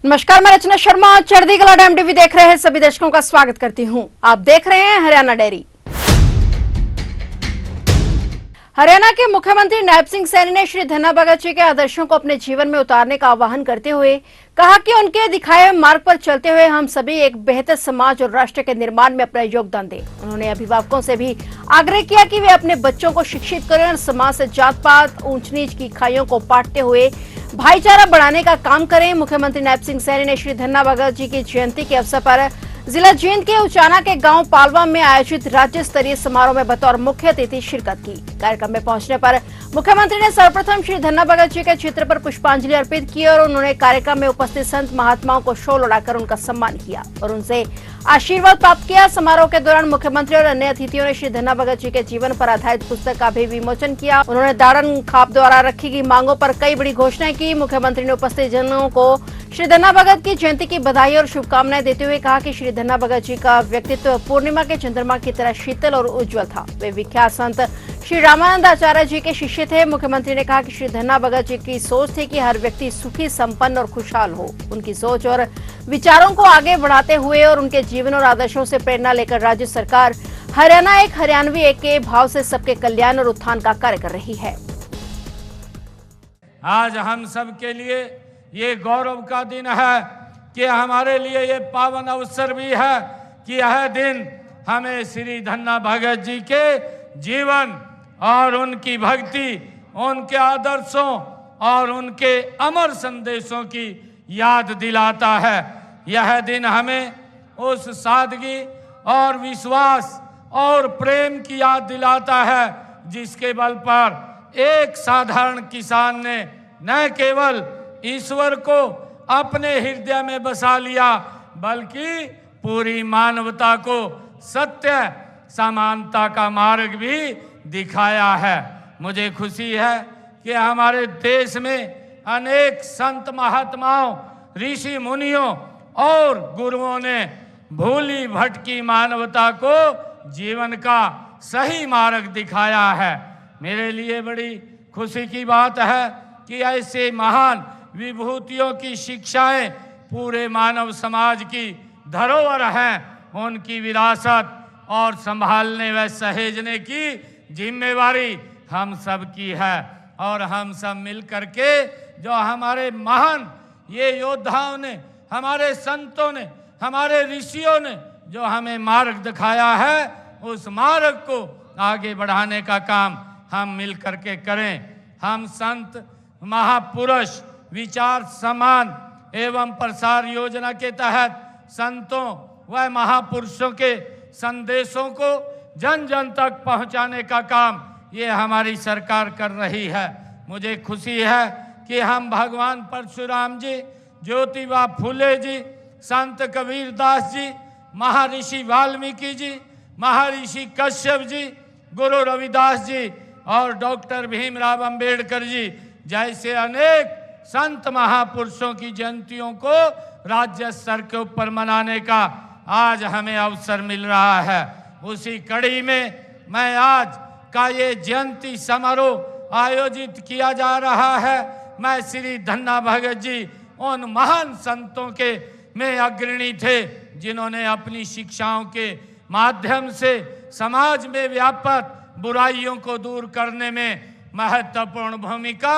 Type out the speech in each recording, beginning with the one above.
नमस्कार, मैं रचना शर्मा। चढ़ती कला टाइम टीवी देख रहे हैं सभी दर्शकों का स्वागत करती हूं। आप देख रहे हैं हरियाणा डेयरी। हरियाणा के मुख्यमंत्री नायब सिंह सैनी ने श्री धन्ना भगत जी के आदर्शों को अपने जीवन में उतारने का आह्वान करते हुए कहा कि उनके दिखाए मार्ग पर चलते हुए हम सभी एक बेहतर समाज और राष्ट्र के निर्माण में अपना योगदान दें। उन्होंने अभिभावकों से भी आग्रह किया कि वे अपने बच्चों को शिक्षित करें और समाज से जात पात ऊंच नीच की खाइयों को पाटते हुए भाईचारा बढ़ाने का काम करें। मुख्यमंत्री नायब सिंह सैनी ने श्री धन्ना भगत जी की जयंती के अवसर पर जिला जींद के उचाना के गांव पालवा में आयोजित राज्य स्तरीय समारोह में बतौर मुख्य अतिथि शिरकत की। कार्यक्रम में पहुंचने पर मुख्यमंत्री ने सर्वप्रथम श्री धन्ना भगत जी के चित्र पर पुष्पांजलि अर्पित की और उन्होंने कार्यक्रम में उपस्थित संत महात्माओं को शॉल ओढ़ाकर उनका सम्मान किया और उनसे आशीर्वाद प्राप्त किया। समारोह के दौरान मुख्यमंत्री और अन्य अतिथियों ने श्री धन्ना भगत जी के जीवन पर आधारित पुस्तक का भी विमोचन किया। उन्होंने दाड़न खाप द्वारा रखी गई मांगों पर कई बड़ी घोषणाएं की। मुख्यमंत्री ने उपस्थित जनों को श्री धन्ना भगत की जयंती की बधाई और शुभकामनाएं देते हुए कहा कि श्री धन्ना भगत जी का व्यक्तित्व पूर्णिमा के चंद्रमा की तरह शीतल और उज्जवल था। वे विख्यात संत श्री रामानंद आचार्य जी के शिष्य थे। मुख्यमंत्री ने कहा कि श्री धन्ना भगत जी की सोच थी कि हर व्यक्ति सुखी, संपन्न और खुशहाल हो। उनकी सोच और विचारों को आगे बढ़ाते हुए और उनके जीवन और आदर्शों से प्रेरणा लेकर राज्य सरकार हरियाणा एक हरियाणवी एक के भाव से सबके कल्याण और उत्थान का कार्य कर रही है। आज हम सब के लिए ये गौरव का दिन है कि हमारे लिए ये पावन अवसर भी है कि यह दिन हमें श्री धन्ना भगत जी के जीवन और उनकी भक्ति, उनके आदर्शों और उनके अमर संदेशों की याद दिलाता है। यह दिन हमें उस सादगी और विश्वास और प्रेम की याद दिलाता है जिसके बल पर एक साधारण किसान ने न केवल ईश्वर को अपने हृदय में बसा लिया बल्कि पूरी मानवता को सत्य समानता का मार्ग भी दिखाया है। मुझे खुशी है कि हमारे देश में अनेक संत महात्माओं, ऋषि मुनियों और गुरुओं ने भूली भटकी मानवता को जीवन का सही मार्ग दिखाया है। मेरे लिए बड़ी खुशी की बात है कि ऐसे महान विभूतियों की शिक्षाएं पूरे मानव समाज की धरोहर हैं। उनकी विरासत और संभालने व सहेजने की जिम्मेवारी हम सब की है और हम सब मिल करके जो हमारे महान ये योद्धाओं ने, हमारे संतों ने, हमारे ऋषियों ने जो हमें मार्ग दिखाया है उस मार्ग को आगे बढ़ाने का काम हम मिल करके करें। हम संत महापुरुष विचार समान एवं प्रसार योजना के तहत संतों व महापुरुषों के संदेशों को जन जन तक पहुंचाने का काम ये हमारी सरकार कर रही है। मुझे खुशी है कि हम भगवान परशुराम जी, ज्योतिबा फूले जी, संत कबीर दास जी, महर्षि वाल्मीकि जी, महर्षि कश्यप जी, गुरु रविदास जी और डॉक्टर भीमराव अंबेडकर जी जैसे अनेक संत महापुरुषों की जयंतियों को राज्य स्तर के ऊपर मनाने का आज हमें अवसर मिल रहा है। उसी कड़ी में मैं आज का ये जयंती समारोह आयोजित किया जा रहा है। मैं श्री धन्ना भगत जी उन महान संतों के में अग्रणी थे जिन्होंने अपनी शिक्षाओं के माध्यम से समाज में व्याप्त बुराइयों को दूर करने में महत्वपूर्ण भूमिका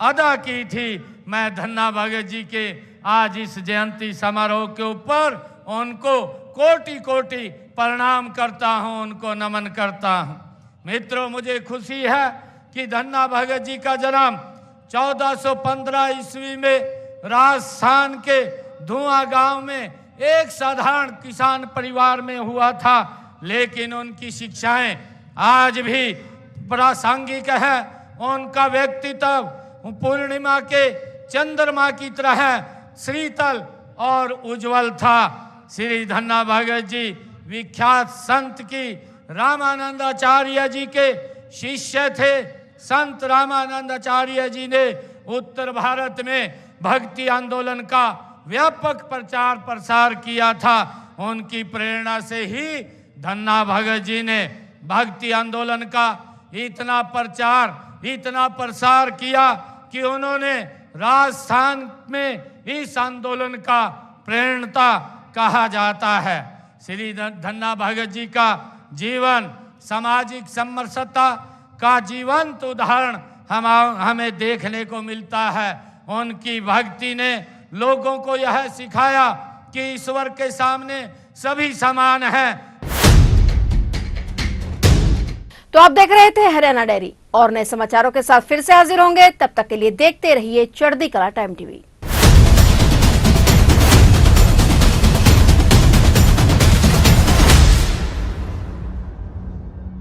अदा की थी। मैं धन्ना भगत जी के आज इस जयंती समारोह के ऊपर उनको कोटि कोटि प्रणाम करता हूं, उनको नमन करता हूं। मित्रों, मुझे खुशी है कि धन्ना भगत जी का जन्म 1415 ईस्वी में राजस्थान के धुआं गांव में एक साधारण किसान परिवार में हुआ था, लेकिन उनकी शिक्षाएं आज भी प्रासंगिक है। उनका व्यक्तित्व पूर्णिमा के चंद्रमा की तरह शीतल और उज्जवल था। श्री धन्ना भगत जी विख्यात संत की रामानंदाचार्य जी के शिष्य थे। संत रामानंदाचार्य जी ने उत्तर भारत में भक्ति आंदोलन का व्यापक प्रचार प्रसार किया था। उनकी प्रेरणा से ही धन्ना भगत जी ने भक्ति आंदोलन का इतना प्रचार, इतना प्रसार किया कि उन्होंने राजस्थान में इस आंदोलन का प्रेरणा कहा जाता है। श्री धन्ना भगत जी का जीवन सामाजिक समरसता का जीवंत उदाहरण हमें देखने को मिलता है। उनकी भक्ति ने लोगों को यह सिखाया कि ईश्वर के सामने सभी समान हैं। तो आप देख रहे थे हरियाणा डायरी और नए समाचारों के साथ फिर से हाजिर होंगे। तब तक के लिए देखते रहिए चढ़ती कला टाइम टीवी।